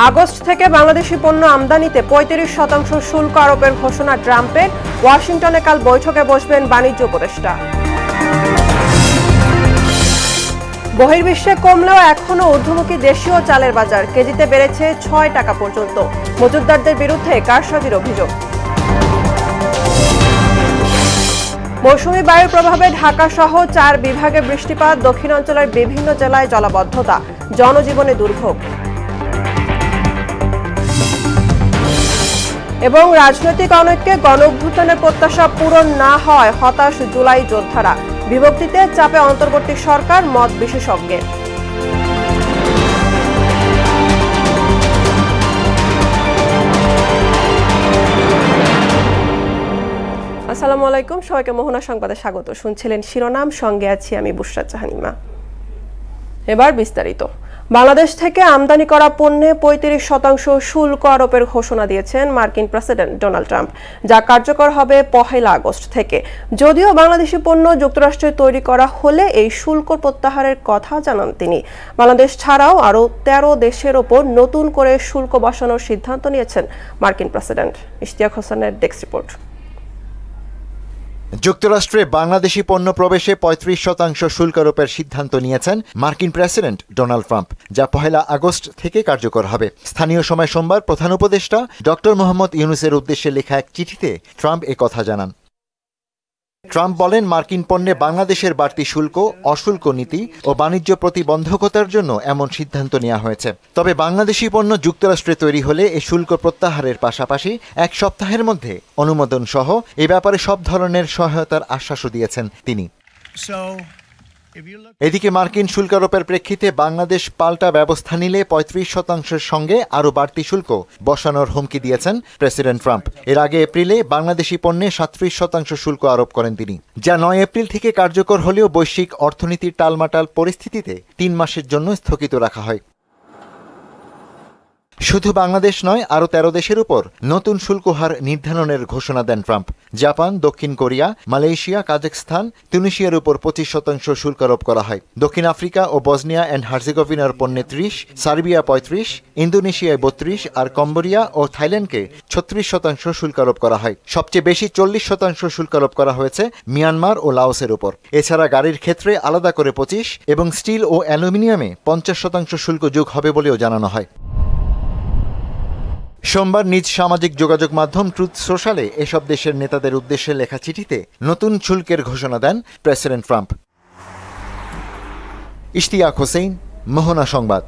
August থেকে বাংলাদেশি পণ্য আমদানিতে ৩৫% শুল্ক আরোপের ঘোষণা ট্রাম্পের। ওয়াশিংটনে কাল বৈঠকে বসবেন বাণিজ্য উপদেষ্টা। বহির্বিশ্বে কমলেও এখনো ঊর্ধ্বমুখী দেশীয় চালের বাজার, কেজিতে বেড়েছে ৬ টাকা পর্যন্ত। মজুতদারদের বিরুদ্ধে কারসাজির অভিযোগ। মৌসুমী বায়ুর প্রভাবে ঢাকা সহ ৪ বিভাগে বৃষ্টিপাত, দক্ষিণাঞ্চলের বিভিন্ন জেলায় জলাবদ্ধতা, জনজীবনে দুর্ভোগ। এবং রাজনৈতিক অনৈক্যে গণঅভ্যুত্থানের প্রত্যাশা পূরণ না হয় হতাশ জুলাই যোদ্ধারা, বিভক্তিতে চাপে অন্তর্বর্তী সরকার, মত বিশেষজ্ঞের। আসসালামু আলাইকুম, সবাইকে মোহনা সংবাদে স্বাগত। শুনছিলেন শিরোনাম, সঙ্গে আছি আমি বুশরা জাহানিমা। এবার বিস্তারিত। বাংলাদেশ থেকে আমদানি করা পণ্যে ৩৫% শুল্ক আরোপের ঘোষণা দিয়েছেন মার্কিন প্রেসিডেন্ট ডোনাল্ড ট্রাম্প, যা কার্যকর হবে ১ আগস্ট থেকে। যদিও বাংলাদেশি পণ্য যুক্তরাষ্ট্রে তৈরি করা হলে এই শুল্ক প্রত্যাহারের কথা জানান তিনি। বাংলাদেশ ছাড়াও আরও ১৩ দেশের ওপর নতুন করে শুল্ক বসানোর সিদ্ধান্ত নিয়েছেন মার্কিন প্রেসিডেন্ট। ইশতিয়াক হোসেনের ডেস্ক রিপোর্ট। যুক্তরাষ্ট্রে বাংলাদেশি পণ্য প্রবেশে ৩৫% শুল্ক আরোপের সিদ্ধান্ত নিয়েছেন মার্কিন প্রেসিডেন্ট ডোনাল্ড ট্রাম্প, যা ১ আগস্ট থেকে কার্যকর হবে। স্থানীয় সময় সোমবার প্রধান উপদেষ্টা ডক্টর মোহাম্মদ ইউনূসের উদ্দেশ্যে লেখা এক চিঠিতে ট্রাম্প একথা জানান। ট্রাম্প বলেন, মার্কিন পণ্যে বাংলাদেশের বাড়তি শুল্ক, অশুল্ক নীতি ও বাণিজ্য প্রতিবন্ধকতার জন্য এমন সিদ্ধান্ত নেওয়া হয়েছে। তবে বাংলাদেশি পণ্য যুক্তরাষ্ট্রে তৈরি হলে এই শুল্ক প্রত্যাহারের পাশাপাশি ১ সপ্তাহের মধ্যে অনুমোদন সহ এ ব্যাপারে সব ধরনের সহায়তার আশ্বাসও দিয়েছেন তিনি। এদিকে মার্কিন শুল্ক আরোপের প্রেক্ষিতে বাংলাদেশ পাল্টা ব্যবস্থা নিলে ৩৫%-এর সঙ্গে আরও বাড়তি শুল্ক বসানোর হুমকি দিয়েছেন প্রেসিডেন্ট ট্রাম্প। এর আগে এপ্রিলে বাংলাদেশি পণ্যে ৩৭% শুল্ক আরোপ করেন তিনি, যা ৯ এপ্রিল থেকে কার্যকর হলেও বৈশ্বিক অর্থনীতির টালমাটাল পরিস্থিতিতে ৩ মাসের জন্য স্থগিত রাখা হয়। শুধু বাংলাদেশ নয়, আরও ১৩ দেশের উপর নতুন শুল্ক হার নির্ধারণের ঘোষণা দেন ট্রাম্প। জাপান, দক্ষিণ কোরিয়া, মালয়েশিয়া, কাজাখস্তান, তিউনিসিয়ার উপর ২৫% শুল্ক আরোপ করা হয়। দক্ষিণ আফ্রিকা ও বসনিয়া অ্যান্ড হার্জেগোভিনার পণ্যে ৩০, সার্বিয়া ৩৫, ইন্দোনেশিয়ায় ৩২ আর কম্বোডিয়া ও থাইল্যান্ডকে ৩৬% শুল্ক আরোপ করা হয়। সবচেয়ে বেশি ৪০% শুল্ক আরোপ করা হয়েছে মিয়ানমার ও লাওসের উপর। এছাড়া গাড়ির ক্ষেত্রে আলাদা করে ২৫ এবং স্টিল ও অ্যালুমিনিয়ামে ৫০% শুল্ক যোগ হবে বলেও জানানো হয়। সোমবার নিজ সামাজিক যোগাযোগ মাধ্যম ট্রুথ সোশ্যালে এসব দেশের নেতাদের উদ্দেশ্যে লেখা চিঠিতে নতুন শুল্কের ঘোষণা দেন প্রেসিডেন্ট ট্রাম্প। ইশতিয়াক হোসেন, মোহনা সংবাদ।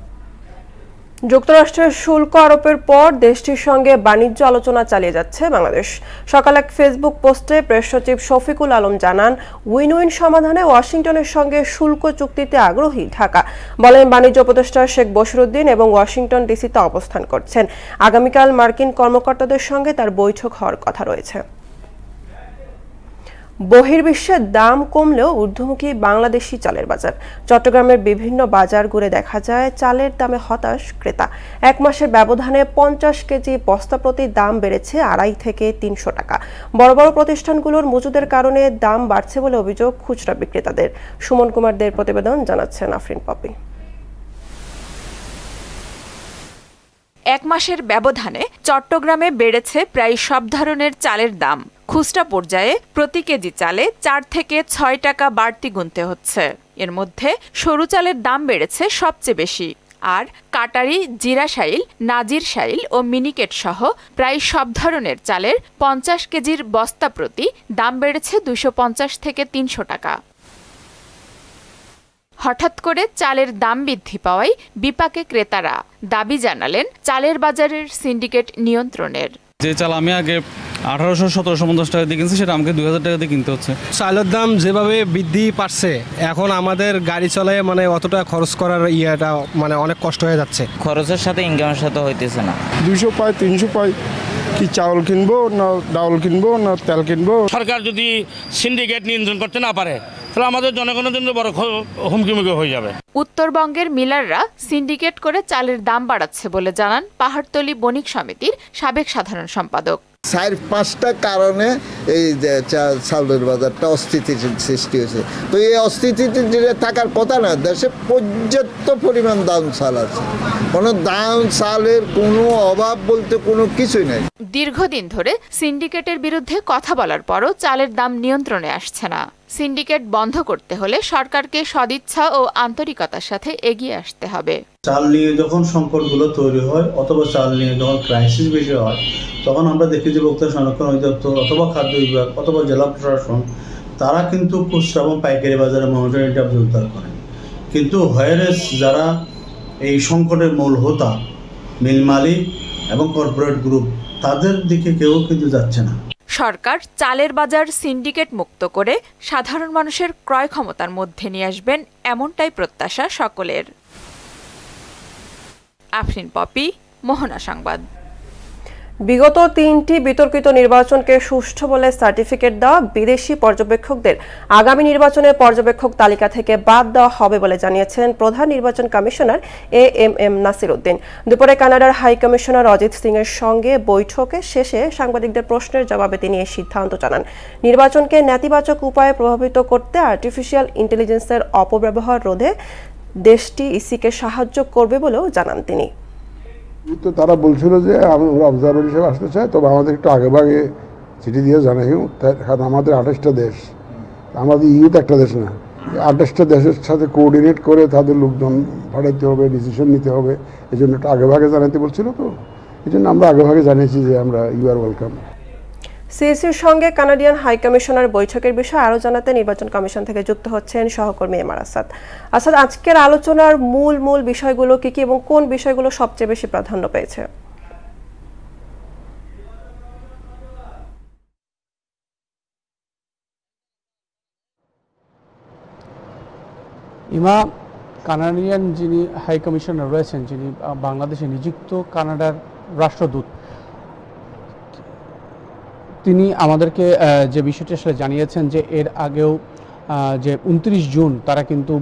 যুক্তরাষ্ট্রের শুল্ক আরোপের পর দেশটির সঙ্গে বাণিজ্য আলোচনা চালিয়ে যাচ্ছে বাংলাদেশ। সকালে এক ফেসবুক পোস্টে প্রেস সচিব শফিকুল আলম জানান, উইন উইন সমাধানে ওয়াশিংটনের সঙ্গে শুল্ক চুক্তিতে আগ্রহী ঢাকা। বলেন, বাণিজ্য উপদেষ্টা শেখ বশিরউদ্দিন এবং ওয়াশিংটন ডিসিতে অবস্থান করছেন। আগামীকাল মার্কিন কর্মকর্তাদের সঙ্গে তার বৈঠক হওয়ার কথা রয়েছে। বহির্বিশ্বের দাম কমলেও ঊর্ধ্বমুখী বাংলাদেশি চালের বাজার। চট্টগ্রামের বিভিন্ন বাজার ঘুরে দেখা যায় চালের দামে হতাশ ক্রেতা। ১ মাসের ব্যবধানে ৫০ কেজি বস্তা প্রতি দাম বেড়েছে ২৫০ থেকে ৩০০ টাকা। বড় বড় প্রতিষ্ঠানগুলোর মজুদের কারণে দাম বাড়ছে বলে অভিযোগ খুচরা বিক্রেতাদের। সুমন কুমারদের প্রতিবেদন, জানাচ্ছেন আফরিন পপি। ১ মাসের ব্যবধানে চট্টগ্রামে বেড়েছে প্রায় সব ধরনের চালের দাম। খুচরা পর্যায়ে প্রতি কেজি চালে ৪ থেকে ৬ টাকা বাড়তি গুনতে হচ্ছে। এর মধ্যে সরু চালের দাম বেড়েছে সবচেয়ে বেশি। আর কাটারি, জিরা শাইল, নাজির শাইল ও মিনিকেট সহ প্রায় সব ধরনের চালের ৫০ কেজির বস্তা প্রতি দাম বেড়েছে ২৫০ থেকে ৩০০ টাকা। হঠাৎ করে চালের দাম বৃদ্ধি পাওয়ায় বিপাকে ক্রেতারা। দাবি জানালেন চালের বাজারের সিন্ডিকেট নিয়ন্ত্রণের। যে চাল আমি আগে ১৮০০-১৭৫০ টাকা দিয়ে কিনছি, সেটা আমাকে ২০০০ টাকা দিয়ে কিনতে হচ্ছে। চালের দাম যেভাবে বৃদ্ধি পাচ্ছে, এখন আমাদের গাড়ি চলে অতটা খরচ করার ইয়েটা অনেক কষ্ট হয়ে যাচ্ছে। খরচের সাথে ইনকামের সাথে হইতেছে না। ২০০ পাই ৩০০ পাই, কি চাউল কিনবো না ডাউল কিনবো না তেল কিনবো। সরকার যদি সিন্ডিকেট নিয়ন্ত্রণ করতে না পারে, তাহলে আমাদের জনগণের জন্য বড় হুমকিমুখী হয়ে যাবে। উত্তরবঙ্গের মিলাররা সিন্ডিকেট করে চালের দাম বাড়াচ্ছে বলে জানান পাহাড়তলী বণিক সমিতির সাবেক সাধারণ সম্পাদক। 4-5টা কারণে এই যে চাউলের বাজারটা অস্থিতিশীল সৃষ্টি হয়েছে। তো এই অস্থিতিশীল থাকার কথা না, দেশে পর্যাপ্ত পরিমাণ দাম চাল আছে, কোনো দাম চালের কোনো অভাব বলতে কোনো কিছুই নাই। দীর্ঘদিন ধরে সিন্ডিকেটের বিরুদ্ধে কথা বলার পরও চালের দাম নিয়ন্ত্রণে আসছে না। সিন্ডিকেট বন্ধ করতে হলে সরকারকে সদিচ্ছা ও আন্তরিকতার সাথে এগিয়ে আসতে হবে। চাল নিয়ে যখন সংকটগুলো তৈরি হয় অথবা চাল নিয়ে যখন ক্রাইসিস বেশি হয়, তখন আমরা দেখি যে ভোক্তা সংরক্ষণ অধিদপ্তর অথবা খাদ্য বিভাগ অথবা জেলা প্রশাসন তারা কিন্তু খুচরা এবং পাইকারি বাজারে মনিটরিং উদ্ধার করেন। কিন্তু হোয়ারেস যারা এই সংকটের মূল হোতা, মিল মালিক এবং কর্পোরেট গ্রুপ, তাদের দিকে কেউ কিন্তু যাচ্ছে না। সরকার চালের বাজার সিন্ডিকেট মুক্ত করে সাধারণ মানুষের ক্রয় ক্ষমতার মধ্যে নিয়ে আসবেন, এমনটাই প্রত্যাশা সকলের। আফরিন পপি, মোহনা সংবাদ। বিগত 3টি বিতর্কিত নির্বাচনকে সুষ্ঠু বলে সার্টিফিকেট দেওয়া বিদেশি পর্যবেক্ষকদের আগামী নির্বাচনের পর্যবেক্ষক তালিকা থেকে বাদ দেওয়া হবে বলে জানিয়েছেন প্রধান নির্বাচন কমিশনার এএমএম নাসির উদ্দিন। দুপুরে কানাডার হাই কমিশনার অজিত সিং এর সঙ্গে বৈঠকে শেষে সাংবাদিকদের প্রশ্নের জবাবে তিনি এই সিদ্ধান্ত জানান। নির্বাচনকে নেতিবাচক উপায়ে প্রভাবিত করতে আর্টিফিশিয়াল ইন্টেলিজেন্সের অপব্যবহার রোধে দেশটি ইসিকে সাহায্য করবে বলেও জানান তিনি। তো তারা বলছিল যে আমরা অবজারভার হিসেবে আসতে চাই, তবে আমাদের একটু আগে ভাগে চিঠি দিয়ে জানাই, কারণ আমাদের 28টা দেশ, আমাদের ইউথ একটা দেশ না, 28টা দেশের সাথে কোঅর্ডিনেট করে তাদের লোকজন পাঠাইতে হবে, ডিসিশন নিতে হবে, এই জন্য একটু আগে ভাগে জানাইতে বলছিল। তো এই জন্য আমরা আগে ভাগে জানিয়েছি যে আমরা ইউ আর ওয়েলকাম। সিইসির সঙ্গে কানাডিয়ান হাই কমিশনার বৈঠকের বিষয়ে আরও জানাতে নির্বাচন কমিশন থেকে যুক্ত হচ্ছেন সহকর্মী এমআর আসাদ। আসাদ, আজকের আলোচনার মূল বিষয়গুলো কি এবং কোন বিষয়গুলো সবচেয়ে বেশি প্রাধান্য পেয়েছে? ইমা, কানাডিয়ান যিনি হাই কমিশনার রয়েছেন, যিনি বাংলাদেশে নিযুক্ত কানাডার রাষ্ট্রদূত, তিনি আমাদেরকে যে বিষয়টি আসলে জানিয়েছেন যে এর আগেও যে 29 জুন তারা কিন্তু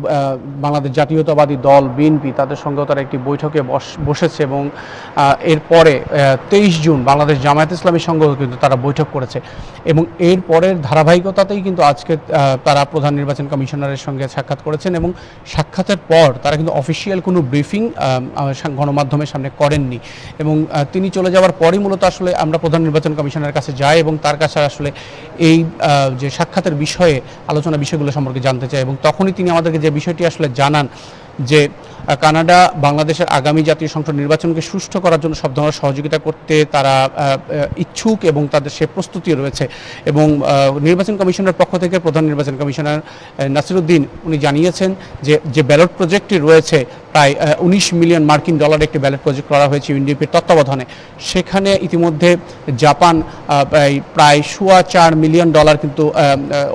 বাংলাদেশ জাতীয়তাবাদী দল বিএনপি তাদের সঙ্গেও তারা একটি বৈঠকে বসেছে এবং এরপরে 23 জুন বাংলাদেশ জামায়াত ইসলামীর সঙ্গেও কিন্তু তারা বৈঠক করেছে এবং এর পরের ধারাবাহিকতাতেই কিন্তু আজকে তারা প্রধান নির্বাচন কমিশনারের সঙ্গে সাক্ষাৎ করেছেন এবং সাক্ষাতের পর তারা কিন্তু অফিসিয়াল কোনো ব্রিফিং গণমাধ্যমের সামনে করেননি এবং তিনি চলে যাওয়ার পরই মূলত আসলে আমরা প্রধান নির্বাচন কমিশনারের কাছে যাই এবং তার কাছে আসলে এই যে সাক্ষাতের বিষয়ে আলোচনা বিষয়গুলো সম্পর্কে জানতে চাই এবং তখনই তিনি আমাদেরকে যে বিষয়টি আসলে জানান যে কানাডা বাংলাদেশের আগামী জাতীয় সংসদ নির্বাচনকে সুষ্ঠু করার জন্য সব ধরনের সহযোগিতা করতে তারা ইচ্ছুক এবং তাদের সে প্রস্তুতি রয়েছে এবং নির্বাচন কমিশনের পক্ষ থেকে প্রধান নির্বাচন কমিশনার নাসির উদ্দিন উনি জানিয়েছেন যে ব্যালট প্রজেক্টটি রয়েছে প্রায় 19 মিলিয়ন মার্কিন ডলার একটি ব্যালট প্রজেক্ট করা হয়েছে ইউএনডিপির তত্ত্বাবধানে। সেখানে ইতিমধ্যে জাপান প্রায় 4.25 মিলিয়ন ডলার কিন্তু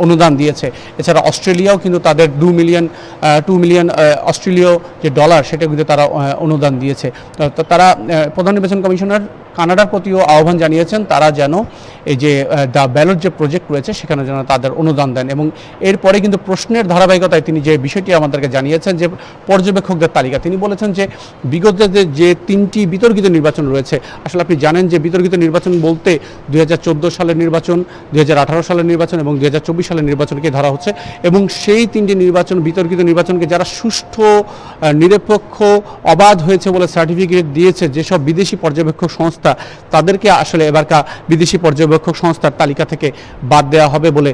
অনুদান দিয়েছে। এছাড়া অস্ট্রেলিয়াও কিন্তু তাদের 2 মিলিয়ন অস্ট্রেলীয় যে ডলার সেটা কিন্তু তারা অনুদান দিয়েছে। তো তারা প্রধান নির্বাচন কমিশনার কানাডার প্রতিও আহ্বান জানিয়েছেন তারা যেন এই যে দ্য ব্যালট যে প্রজেক্ট রয়েছে সেখানে যেন তাদের অনুদান দেন এবং এরপরে কিন্তু প্রশ্নের ধারাবাহিকতায় তিনি যে বিষয়টি আমাদেরকে জানিয়েছেন যে পর্যবেক্ষকদের তালিকা, তিনি বলেছেন যে বিগত যে 3টি বিতর্কিত নির্বাচন রয়েছে, আসলে আপনি জানেন যে বিতর্কিত নির্বাচন বলতে 2014 সালের নির্বাচন, 2018 সালের নির্বাচন এবং 2024 সালের নির্বাচনকে ধরা হচ্ছে এবং সেই 3টি নির্বাচন বিতর্কিত নির্বাচনকে যারা সুষ্ঠু নিরপেক্ষ অবাধ হয়েছে বলে সার্টিফিকেট দিয়েছে যেসব বিদেশি পর্যবেক্ষক সংস্থা তাদেরকে আসলে এবারকার বিদেশি পর্যবেক্ষক সংস্থার তালিকা থেকে বাদ দেওয়া হবে বলে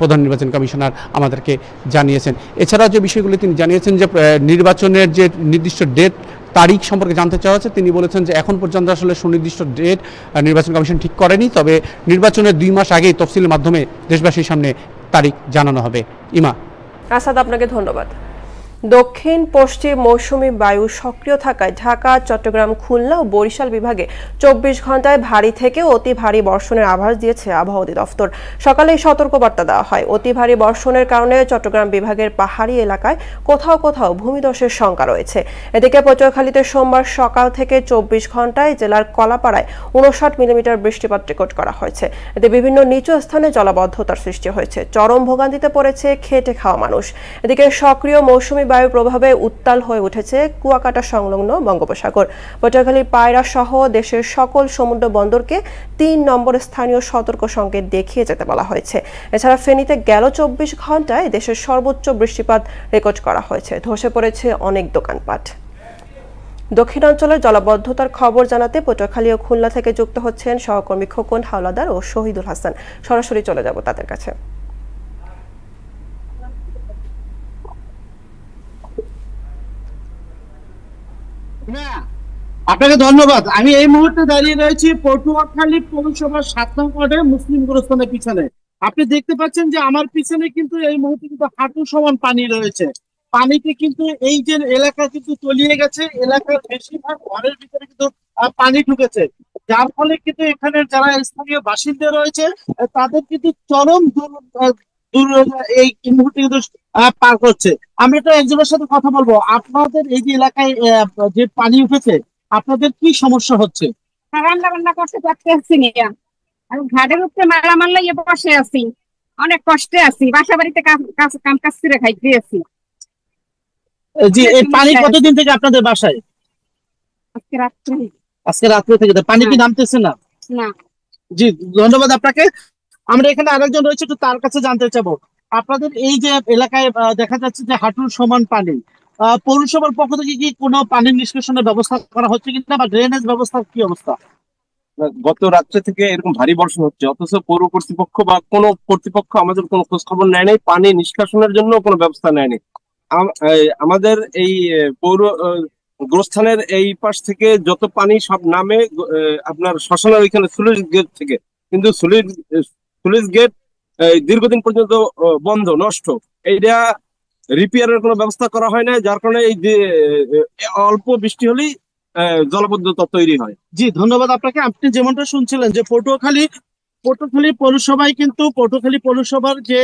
প্রধান নির্বাচন কমিশনার আমাদেরকে জানিয়েছেন। এছাড়াও যে বিষয়গুলি তিনি জানিয়েছেন যে নির্বাচনের যে নির্দিষ্ট ডেট তারিখ সম্পর্কে জানতে চাওয়া হচ্ছে, তিনি বলেছেন যে এখন পর্যন্ত আসলে সুনির্দিষ্ট ডেট নির্বাচন কমিশন ঠিক করেনি, তবে নির্বাচনের 2 মাস আগেই তফসিলের মাধ্যমে দেশবাসীর সামনে তারিখ জানানো হবে। ইমা। আসাদ, আপনাকে ধন্যবাদ। দক্ষিণ পশ্চিম মৌসুমী বায়ু সক্রিয় থাকায় ঢাকা, চট্টগ্রাম, খুলনা ও বরিশাল বিভাগে 24 ঘন্টায় ভারী থেকে অতি ভারী বর্ষণের আভাস দিয়েছে আবহাওয়া অধিদপ্তর। সকালেই সতর্কবার্তা দেওয়া হয়। অতি ভারী বর্ষণের কারণে চট্টগ্রাম বিভাগের পাহাড়ি এলাকায় কোথাও কোথাও ভূমিধসের শঙ্কা রয়েছে। এদিকে পটুয়াখালীতে সোমবার সকাল থেকে 24 ঘন্টায় জেলার কলাপাড়ায় 59 মিলিমিটার বৃষ্টিপাত রেকর্ড করা হয়েছে। এতে বিভিন্ন নিচু স্থানে জলাবদ্ধতার সৃষ্টি হয়েছে। চরম ভোগান্তিতে পড়েছে খেটে খাওয়া মানুষ। এদিকে সক্রিয় মৌসুমী বায়ুর প্রভাবে উত্তাল হয়ে উঠেছে কুয়াকাটা সংলগ্ন বঙ্গোপসাগর। পটুয়াখালীর পায়রা সহ দেশের সকল সমুদ্র বন্দরকে ৩ নম্বর স্থানীয় সতর্ক সংকেত দেখিয়ে যেতে বলা হয়েছে। এছাড়া ফেনীতে গেল ২৪ ঘন্টায় দেশের সর্বোচ্চ বৃষ্টিপাত রেকর্ড করা হয়েছে। ধসে পড়েছে অনেক দোকানপাট। দক্ষিণাঞ্চলের জলাবদ্ধতার খবর জানাতে পটুয়াখালী ও খুলনা থেকে যুক্ত হচ্ছেন সহকর্মী খোকন হাওলাদার ও শহীদুল হাসান। সরাসরি চলে যাব তাদের কাছে। আপনাকে ধন্যবাদ। আমি এই মুহূর্তে দাঁড়িয়ে রয়েছি পটুয়াখালী পৌরসভার ৭ নং ওয়ার্ডের মুসলিম গোরস্থানের পিছনে। আপনি দেখতে পাচ্ছেন যে আমার পিছনে কিন্তু এই মুহূর্তে কিন্তু হাঁটু সমান পানি রয়েছে। পানিতে কিন্তু এই যে এলাকা কিন্তু তলিয়ে গেছে, এলাকার বেশিরভাগ ঘরের ভিতরে কিন্তু পানি ঢুকেছে, যার ফলে কিন্তু এখানে যারা স্থানীয় বাসিন্দা রয়েছে তাদের কিন্তু চরম এই মুহূর্তে কিন্তু পার করছে। আমি তো একজনের সাথে কথা বলবো। আপনাদের এই যে এলাকায় যে পানি উঠেছে, আপনাদের কি সমস্যা হচ্ছে? রান্না বান্না করতে পারতেছি না, আমি ঘাটের উপরে মালামাল লাগিয়ে বসে আছি, অনেক কষ্টে আছি, বাসা বাড়িতে কাম কাজ করে খাইতে আছি। জি, এই পানি কতদিন থেকে আপনাদের বাসায়? আজকে রাত্রে থেকে পানি কি নামতেছে না? না। জি, ধন্যবাদ আপনাকে। আমরা এখানে আরেকজন রয়েছে, একটু তার কাছে জানতে চাবো। আপনাদের এই যে এলাকায় দেখা যাচ্ছে যে হাঁটুর সমান পানি, পৌরসভার পক্ষ থেকে কি কোনো পানির নিষ্কাশনের ব্যবস্থা করা হচ্ছে কিনা, বা ড্রেনেজ ব্যবস্থার কি অবস্থা? গত রাত্রে থেকে এরকম ভারী বর্ষণ হচ্ছে, অথচ পৌর কর্তৃপক্ষ বা কোনো কর্তৃপক্ষ আমাদের কোনো খোঁজ খবর নেয় নাই, পানি নিষ্কাশনের জন্য কোনো ব্যবস্থা নেয়নি। আমাদের এই পৌর গোরস্থানের এই পাশ থেকে যত পানি সব নামে আপনার শ্মশানের ওইখানে সুলুইস গেট থেকে, কিন্তু সুলুইস গেট দীর্ঘদিন পর্যন্ত বন্ধ, নষ্ট। এইটা রিপেয়ারের কোনো ব্যবস্থা করা হয় না, যার কারণে এই অল্প বৃষ্টি হলেই জলাবদ্ধতা তৈরি হয়। জি, ধন্যবাদ আপনাকে। আপনি যেমনটা শুনছিলেন যে পটুয়াখালী পৌরসভায় কিন্তু পটুয়াখালী পৌরসভার যে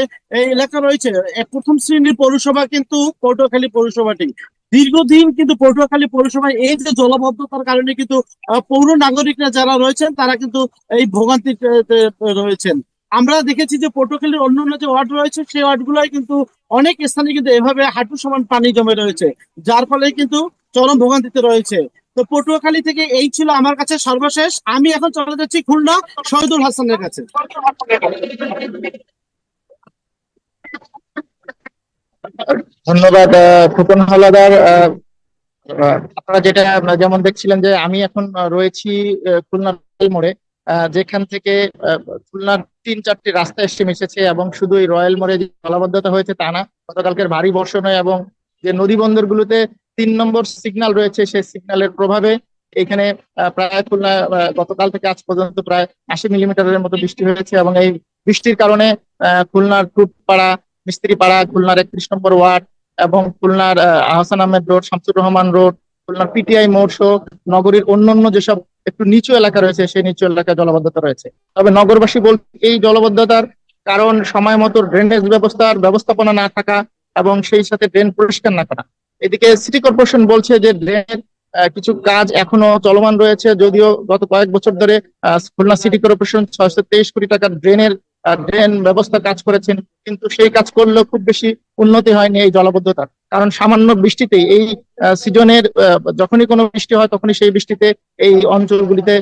এলাকা রয়েছে, প্রথম শ্রেণীর পৌরসভা কিন্তু পটুয়াখালী পৌরসভাটি। দীর্ঘদিন কিন্তু পটুয়াখালী পৌরসভায় এই যে জলাবদ্ধতার কারণে কিন্তু পৌর নাগরিকরা যারা রয়েছেন তারা কিন্তু এই ভোগান্তিতে রয়েছেন। আমরা দেখেছি যে পটুয়াখালীর অন্যান্য যে ওয়ার্ড রয়েছে সেই ওয়ার্ডগুলোয় কিন্তু অনেক স্থানে কিন্তু এভাবে হাঁটু সমান পানি জমে রয়েছে, যার ফলে কিন্তু চরম ভোগান্তিতে রয়েছে। তো পটুয়াখালী থেকে এই ছিল আমার কাছে সর্বশেষ। আমি এখন চলে যাচ্ছি খুলনা শহীদুল হাসানের কাছে। ধন্যবাদ খোকন হাওলাদার। আপনারা যেটা যেমন দেখছিলেন যে আমি এখন রয়েছি খুলনার মোড়ে, যেখান থেকে খুলনার ৩-৪টি রাস্তা এসে মিশেছে, এবং শুধু এই রয়্যাল মোড়ে যে জলাবদ্ধতা হয়েছে তা না, গতকালকের ভারী বর্ষণে এবং যে নদী বন্দরগুলোতে ৩ নম্বর সিগন্যাল রয়েছে সেই সিগন্যালের প্রভাবে এখানে প্রায় খুলনা গতকাল থেকে আজ পর্যন্ত প্রায় ৮০ মিলিমিটারের মতো বৃষ্টি হয়েছে। এবং এই বৃষ্টির কারণে খুলনার টুটপাড়া, মিস্ত্রিপাড়া, খুলনার ৩১ নম্বর ওয়ার্ড এবং খুলনার আহসান আহমেদ রোড, শামসুর রহমান রোড, খুলনার পিটিআই মোড় সহ নগরীর অন্যান্য যেসব একটু নিচু এলাকা রয়েছে সেই নিচু এলাকায় জলাবদ্ধতা রয়েছে। তবে নগরবাসী বলতে এই জলাবদ্ধতার কারণ সময় মতো ড্রেনেজ ব্যবস্থাপনা না থাকা এবং সেই সাথে ড্রেন পরিষ্কার না করা। এদিকে সিটি কর্পোরেশন বলছে যে ড্রেনের কিছু কাজ এখনো চলমান রয়েছে, যদিও গত কয়েক বছর ধরে খুলনা সিটি কর্পোরেশন ৬২৩ কোটি টাকার ড্রেন ব্যবস্থা কাজ করেছেন, কিন্তু সেই কাজ করলেও খুব বেশি উন্নতি হয়নি এই জলাবদ্ধতার। কারণ সামান্য বৃষ্টিতেই এই সিজনের যখনই কোনো বৃষ্টি হয় তখনই সেই বৃষ্টিতে এই অঞ্চলগুলিতে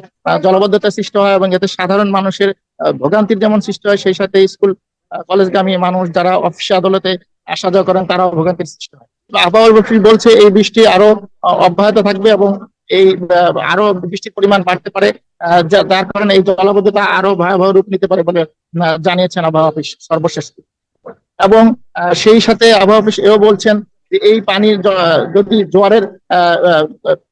জলাবদ্ধতা সৃষ্টি হয়, এবং এতে সাধারণ মানুষের ভোগান্তির যেমন সৃষ্টি হয়, সেই সাথে স্কুল কলেজগামী মানুষ যারা অফিসে আদালতে আসা যাওয়া করেন তারাও ভোগান্তির সৃষ্টি হয়। আবহাওয়া অফিস বলছে এই বৃষ্টি আরো অব্যাহত থাকবে এবং এই আরো বৃষ্টির পরিমাণ বাড়তে পারে, যার কারণে এই জলাবদ্ধতা আরো ভয়াবহ রূপ নিতে পারে বলে জানিয়েছেন আবহাওয়া অফিস সর্বশেষ। এবং সেই সাথে আবহাওয়া অফিস এও বলছেন যে এই পানির যদি জোয়ারের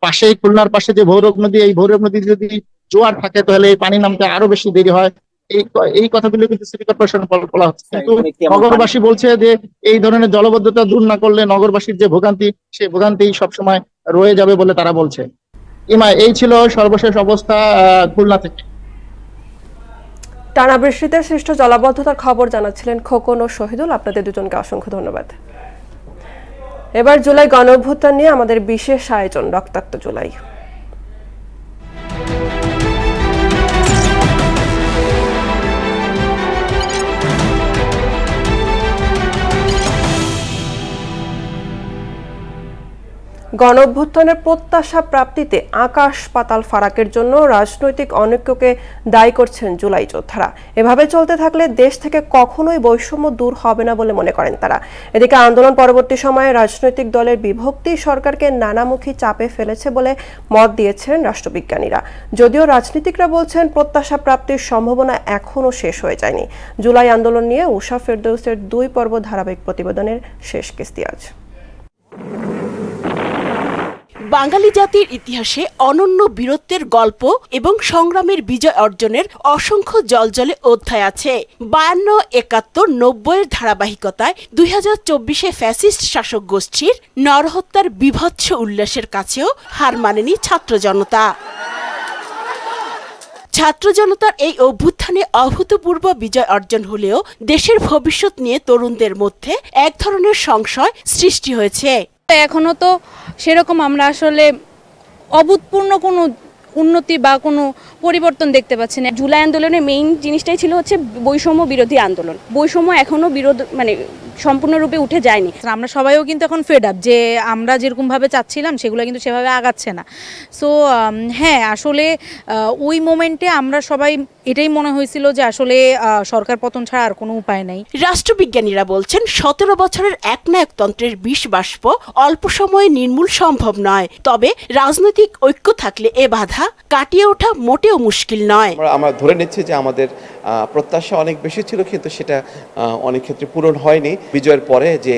পাশেই খুলনার পাশে যে ভৈরব নদী, এই ভৈরব নদী যদি জোয়ার থাকে তাহলে এই পানি নামতে আরো বেশি দেরি হয়। এই কথাগুলো কিন্তু সিটি কর্পোরেশন বলা হচ্ছে, কিন্তু নগরবাসী বলছে যে এই ধরনের জলাবদ্ধতা দূর না করলে নগরবাসীর যে ভোগান্তি সেই ভোগান্তি সবসময় রয়ে যাবে বলে তারা বলছে। ইমা, এই ছিল সর্বশেষ অবস্থা খুলনা থেকে। টানা বৃষ্টিতে সৃষ্ট জলাবদ্ধতার খবর জানাচ্ছিলেন খোকন ও শহীদুল। আপনাদের দুজনকে অসংখ্য ধন্যবাদ। এবার জুলাই গণঅভ্যুত্থান নিয়ে আমাদের বিশেষ আয়োজন রক্তাক্ত জুলাই। গণঅভ্যুত্থানের প্রত্যাশা প্রাপ্তিতে আকাশ পাতাল ফারাকের জন্য রাজনৈতিক অনৈক্যকে দায়ী করছেন জুলাই যোদ্ধারা। এভাবে চলতে থাকলে দেশ থেকে কখনোই বৈষম্য দূর হবে না বলে মনে করেন তারা। এদিকে আন্দোলন পরবর্তী সময়ে রাজনৈতিক দলের বিভক্তি সরকারকে নানামুখী চাপে ফেলেছে বলে মত দিয়েছেন রাষ্ট্রবিজ্ঞানীরা। যদিও রাজনীতিকরা বলছেন প্রত্যাশা প্রাপ্তির সম্ভাবনা এখনও শেষ হয়ে যায়নি। জুলাই আন্দোলন নিয়ে উষা ফেরদৌসের 2 পর্ব ধারাবাহিক প্রতিবেদনের শেষ কিস্তি আজ। বাঙালি জাতির ইতিহাসে অনন্য বীরত্বের গল্প এবং সংগ্রামের বিজয় অর্জনের অসংখ্য জলজলে অধ্যায় আছে। 52, 71, 90 এর ধারাবাহিকতায় 2024-এ ফ্যাসিস্ট শাসক গোষ্ঠীর নরহত্যার বিভৎস উল্লাসের কাছেও হার মানেনি ছাত্র জনতা। ছাত্র জনতার এই অভ্যুত্থানে অভূতপূর্ব বিজয় অর্জন হলেও দেশের ভবিষ্যৎ নিয়ে তরুণদের মধ্যে এক ধরনের সংশয় সৃষ্টি হয়েছে। এখনো তো সেরকম আমরা আসলে অভূতপূর্ণ কোনো উন্নতি বা কোনো পরিবর্তন দেখতে পাচ্ছি না। জুলাই আন্দোলনের মেইন জিনিসটাই ছিল হচ্ছে বৈষম্য বিরোধী আন্দোলন। বৈষম্য এখনো সম্পূর্ণরূপে উঠে যায়নি। আমরা সবাইও কিন্তু এখন ফেড আপ যে আমরা যেরকমভাবে চাচ্ছিলাম সেগুলো কিন্তু সেভাবে আগাচ্ছে না। সো হ্যাঁ, আসলে ওই মোমেন্টে আমরা সবাই এটাই মনে হয়েছিল যে আসলে সরকার পতন ছাড়া আর কোনো উপায় নাই। রাষ্ট্রবিজ্ঞানীরা বলছেন 17 বছরের একনায়কতন্ত্রের বিষ বাষ্প অল্প সময়ে নির্মূল সম্ভব নয়। তবে রাজনৈতিক ঐক্য থাকলে এ বাধা কাটিয়ে ওঠা মোটেও মুশকিল নয়। আমরা ধরে নিচ্ছি যে আমাদের প্রত্যাশা অনেক বেশি ছিল, কিন্তু সেটা অনেক ক্ষেত্রে পূরণ হয়নি। বিজয়ের পরে যে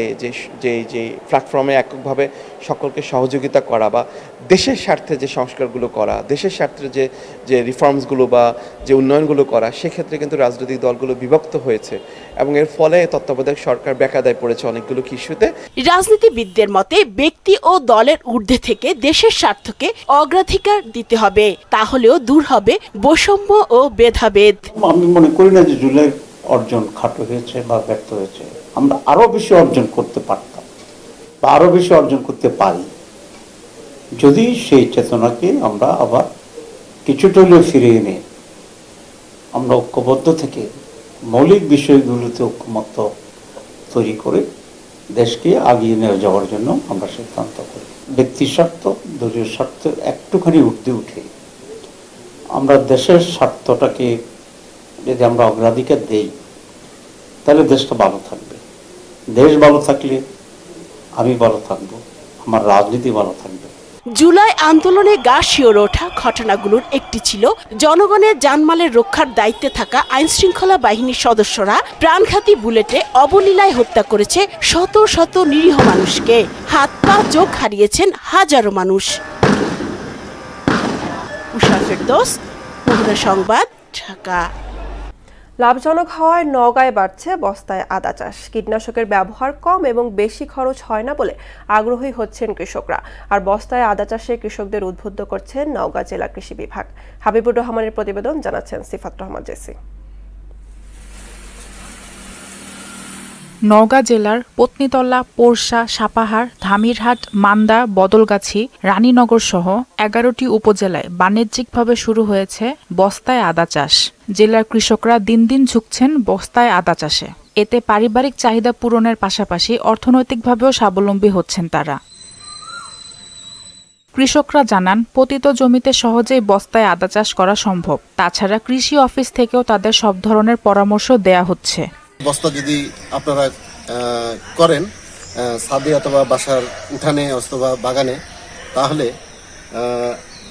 প্ল্যাটফর্মে এককভাবে সকলকে সহযোগিতা করা বা দেশের স্বার্থে যে সংস্কারগুলো করা, দেশের স্বার্থে যে রিফর্মসগুলো বা যে উন্নয়নগুলো করা, সেক্ষেত্রে কিন্তু রাজনৈতিক দলগুলো বিভক্ত হয়েছে এবং এর ফলে তত্ত্বাবধায়ক সরকার বেকায়দায় পড়েছে অনেকগুলো ইস্যুতে। রাজনীতিবিদদের মতে ব্যক্তি ও দলের ঊর্ধ্বে থেকে দেশের স্বার্থকে অগ্রাধিকার দিতে হবে, তাহলেও দূর হবে বৈষম্য ও ভেদাভেদ। আমি মনে করি না যে জুলাই অর্জন খাটো হয়েছে বা ব্যর্থ হয়েছে। আমরা আরো বেশি অর্জন করতে পারতাম বা আরো বেশি অর্জন করতে পারি যদি সেই চেতনাকে আমরা আবার কিছুটা হলেও ফিরিয়ে এনে আমরা ঐক্যবদ্ধ থেকে মৌলিক বিষয়গুলোতে ঐক্যমত্য তৈরি করে দেশকে আগিয়ে নিয়ে যাওয়ার জন্য আমরা সিদ্ধান্ত করি। ব্যক্তি স্বার্থ, দলীয় স্বার্থ একটুখানি ঊর্ধ্বে উঠে আমরা দেশের স্বার্থটাকে যদি আমরা অগ্রাধিকার দেই, তাহলে দেশটা ভালো থাকবে। দেশ ভালো থাকলে আমি ভালো থাকবো, আমার রাজনীতি ভালো থাকবে। জুলাই আন্দোলনে গা শিওরে ওঠা ঘটনাগুলোর একটি ছিল জনগণের জানমালের রক্ষার দায়িত্বে থাকা আইনশৃঙ্খলা বাহিনীর সদস্যরা প্রাণঘাতী বুলেটে অবলীলায় হত্যা করেছে শত শত নিরীহ মানুষকে। হাত পা চোখ হারিয়েছেন হাজারো মানুষ। উষা ফেরদৌস, মোহনা সংবাদ, ঢাকা। লাভজনক হওয়ায় নওগাঁয় বাড়ছে বস্তায় আদা চাষ। কীটনাশকের ব্যবহার কম এবং বেশি খরচ হয় না বলে আগ্রহী হচ্ছেন কৃষকরা। আর বস্তায় আদা চাষে কৃষকদের উদ্বুদ্ধ করছেন নওগাঁ জেলা কৃষি বিভাগ। হাবিবুর রহমানের প্রতিবেদন, জানাচ্ছেন সিফাত রহমান জেসি। নওগাঁ জেলার পত্নীতলা, পোরশা, সাপাহার, ধামিরহাট, মান্দা, বদলগাছি, রানীনগর সহ 11টি উপজেলায় বাণিজ্যিকভাবে শুরু হয়েছে বস্তায় আদা চাষ। জেলার কৃষকরা দিন দিন ঝুঁকছেন বস্তায় আদা চাষে। এতে পারিবারিক চাহিদা পূরণের পাশাপাশি অর্থনৈতিকভাবেও স্বাবলম্বী হচ্ছেন তারা। কৃষকরা জানান, পতিত জমিতে সহজেই বস্তায় আদা চাষ করা সম্ভব। তাছাড়া কৃষি অফিস থেকেও তাদের সব ধরনের পরামর্শ দেয়া হচ্ছে। বস্তা যদি আপনারা করেন ছাদে অথবা বাসার উঠানে অথবা বাগানে, তাহলে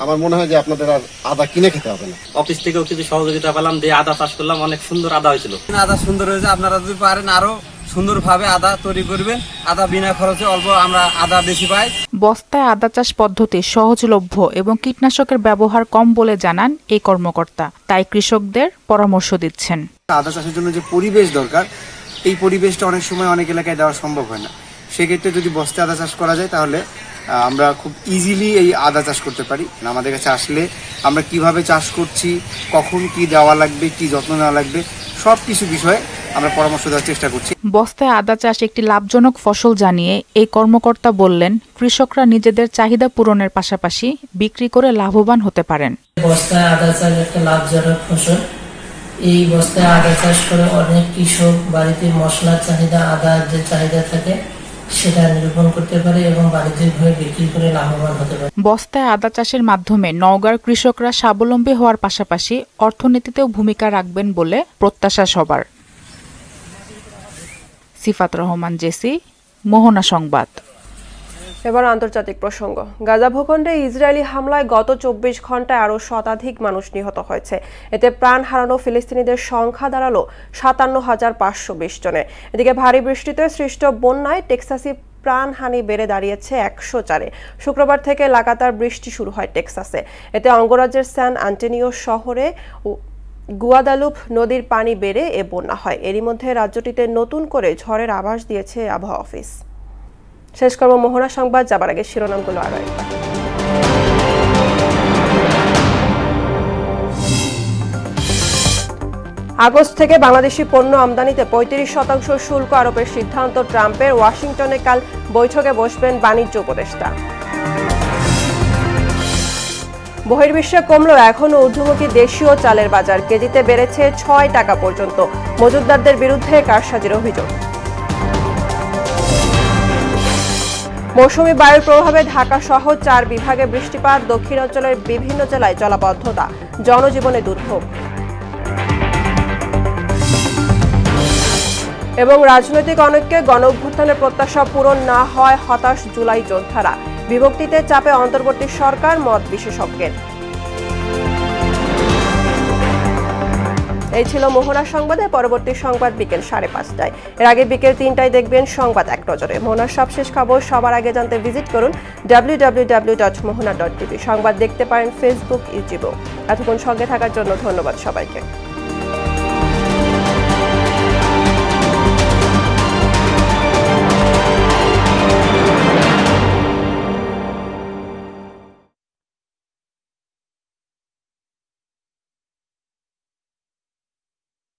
আমার মনে হয় যে আপনাদের আর আদা কিনে খেতে হবে না। অফিস থেকেও কিছু সহযোগিতা পেলাম, দিয়ে আদা চাষ করলাম, অনেক সুন্দর আদা হয়েছিল। আদা সুন্দর হয়েছে, আপনারা যদি পারেন আরো সুন্দরভাবে আদা তৈরি করবেন। আদা বিনা খরচে অল্প আমরা আদা বেশি পাই। বস্তায় আদা চাষ পদ্ধতি সহজলভ্য এবং কীটনাশকের ব্যবহার কম বলে জানান এই কর্মকর্তা। তাই কৃষকদের পরামর্শ দিচ্ছেন। আদা চাষের জন্য যে পরিবেশ দরকার, এই পরিবেশটা অনেক সময় অনেক এলাকায় দেওয়া সম্ভব হয় না। সেক্ষেত্রে যদি বস্তায় আদা চাষ করা যায়, তাহলে আমরা খুব ইজিলি এই আদা চাষ করতে পারি। আমাদের কাছে আসলে আমরা কিভাবে চাষ করছি, কখন কি দেওয়া লাগবে, কি যত্ন নেওয়া লাগবে, সব কিছু বিষয়ে আমরা পরামর্শ দেওয়ার চেষ্টা করছি। বস্তায় আদা চাষ একটি লাভজনক ফসল জানিয়ে এই কর্মকর্তা বললেন, কৃষকরা নিজেদের চাহিদা পূরণের পাশাপাশি বিক্রি করে লাভবান হতে পারেন। বস্তায় আদা চাষ একটা লাভজনক ফসল। এই বস্তায় আদা চাষ করে অনেক কৃষক বাড়িতে মশলার চাহিদা, আদার যে চাহিদা থাকে সেটা নিরূপণ করতে পারে এবং বাণিজ্যিকভাবে বিক্রি করে লাভবান হতে পারে। বস্তায় আদা চাষের মাধ্যমে নওগাঁর কৃষকরা স্বাবলম্বী হওয়ার পাশাপাশি অর্থনীতিতেও ভূমিকা রাখবেন বলে প্রত্যাশা সবার। সিফাত রহমান, জেসি, মোহনা সংবাদ। এবার আন্তর্জাতিক প্রসঙ্গ। গাজা ভূখণ্ডে ইসরায়েলি হামলায় গত 24 ঘন্টায় আরও শতাধিক মানুষ নিহত হয়েছে। এতে প্রাণ হারানো ফিলিস্তিনিদের সংখ্যা দাঁড়ালো 57,520 জনে। এদিকে ভারী বৃষ্টিতে সৃষ্ট বন্যায় টেক্সাসে প্রাণহানি বেড়ে দাঁড়িয়েছে 104-এ। শুক্রবার থেকে লাগাতার বৃষ্টি শুরু হয় টেক্সাসে। এতে অঙ্গরাজ্যের স্যান আন্টোনিও শহরে গুয়াদালুপ নদীর পানি বেড়ে এ বন্যা হয়। এরই মধ্যে রাজ্যটিতে নতুন করে ঝড়ের আভাস দিয়েছে আবহাওয়া অফিস। শেষ করব মোহনা সংবাদ, যাবার আগে শিরোনামগুলো আরো একবার। আগস্ট থেকে বাংলাদেশি পণ্য আমদানিতে 35% শুল্ক আরোপের সিদ্ধান্ত ট্রাম্পের। ওয়াশিংটনে কাল বৈঠকে বসবেন বাণিজ্য উপদেষ্টা। বহির্বিশ্বে কমলো এখনো ঊর্ধ্বমুখী দেশীয় চালের বাজার, কেজিতে বেড়েছে 6 টাকা পর্যন্ত। মজুতদারদের বিরুদ্ধে কারসাজির অভিযোগ। মৌসুমী বায়ুর প্রভাবে ঢাকা সহ 4 বিভাগে বৃষ্টিপাত, দক্ষিণাঞ্চলের বিভিন্ন জেলায় জলাবদ্ধতা, জনজীবনে দুর্ভোগ। এবং রাজনৈতিক অনৈক্যে গণঅভ্যুত্থানের প্রত্যাশা পূরণ না হয় হতাশ জুলাই যোদ্ধারা। বিভক্তিতে চাপে অন্তর্বর্তী সরকার, মত বিশেষজ্ঞের। এই ছিল মোহনা সংবাদে। পরবর্তী সংবাদ বিকেল 5:30টায়। এর আগে বিকেল 3টায় দেখবেন সংবাদ এক নজরে। মোহনার সবশেষ খবর সবার আগে জানতে ভিজিট করুন www.mohana.tv। সংবাদ দেখতে পারেন ফেসবুক, ইউটিউবেও। এতক্ষণ সঙ্গে থাকার জন্য ধন্যবাদ সবাইকে।